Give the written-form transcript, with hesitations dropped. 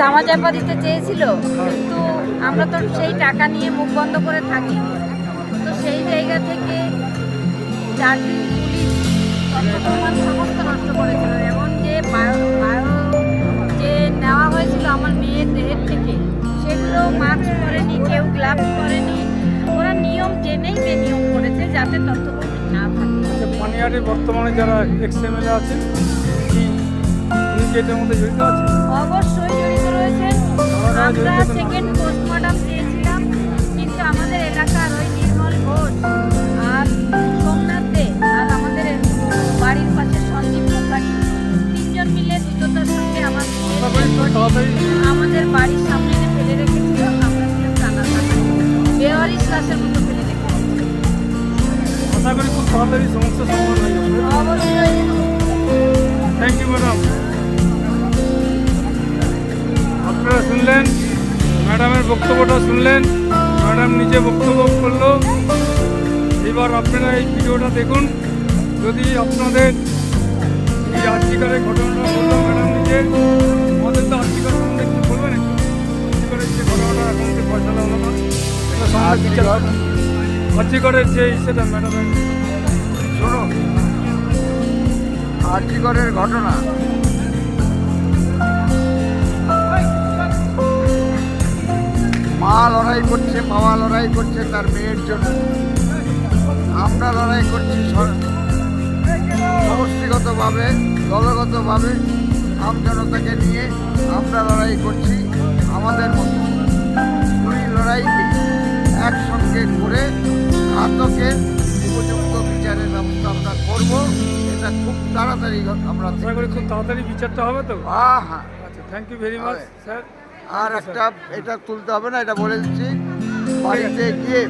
ধামাচাপা দিতে চেয়েছিল, কিন্তু আমরা তো সেই টাকা নিয়ে মুখ বন্ধ করে থাকি। তো সেই জায়গা থেকে 4 দিন পুলিশ তথ্য প্রমাণ সমস্ত নষ্ট করেছিল। এমন যে যে নেওয়া হয়েছিল আমার মেয়ের দেহের থেকে, সেগুলো মাস্ক পরেনি, কেউ গ্লাভস পরেনি। ওরা নিয়ম জেনেই বেনিয়ম করেছে যাতে তথ্য প্রমাণ না থাকে। পানিহাটি বর্তমানে যারা এক্সএমএলএ আছেন, উনি কি এটার মধ্যে জড়িত আছেন? অবশ্যই জড়িত রয়েছেন। আমরা সেকেন্ড পোস্টমর্টম চেয়েছিলাম, কিন্তু আমাদের এলাকার ওই নির্মল ঘোষ আর সোমনাথ দে আর আমাদের বাড়ির পাশে সন্দীপ মুখার্জি, 3 জন মিলে দ্রুততার সঙ্গে আমাদের বাড়ির সামনে এনে ফেলে রেখেছিল। আমরা ছিলাম কান্নাকাটি, বেওয়ারিশ লাশের মতো ফেলে রেখেছিল। আশা করি খুব তাড়াতাড়ি সমস্যার সমাধান হয়ে যাবে। অবশ্যই। Thank you madam. আপনারা শুনলেন, ম্যাডামের বক্তব্যটা শুনলেন, ম্যাডাম নিজে বক্তব্য করলো। এবার আপনারা এই ভিডিওটা দেখুন। যদি আপনাদের এই আর্থিকারের ঘটনাটা বললো ম্যাডাম নিজে, আমাদের তো আর্থিকার সম্বন্ধে একটু বলবেন, একটু আর্থিকারের যে ঘটনাটা এখন যে পয়সাটা হলো না, এটা সম্বন্ধে বিচার আর্থিকারের যে সেটা ম্যাডামের শুনুন। আর্থিকরের ঘটনা মা লড়াই করছে, বাবা লড়াই করছে তার মেয়ের জন্য। আমরা লড়াই করছি সমষ্টিগতভাবে, দলগতভাবে, আমজনতাকে নিয়ে আমরা লড়াই করছি আমাদের মতো। দুই লড়াইকে একসঙ্গে করে ঘাতকের উপযুক্ত বিচারের ব্যবস্থা আমরা করব। এটা খুব তাড়াতাড়ি আমরা আশা করি খুব তাড়াতাড়ি বিচারটা হবে তো। হ্যাঁ হ্যাঁ। আচ্ছা, thank you very much sir. আর একটা এটা তুলতে হবে না, এটা বলে দিচ্ছি। বাড়িতে গিয়ে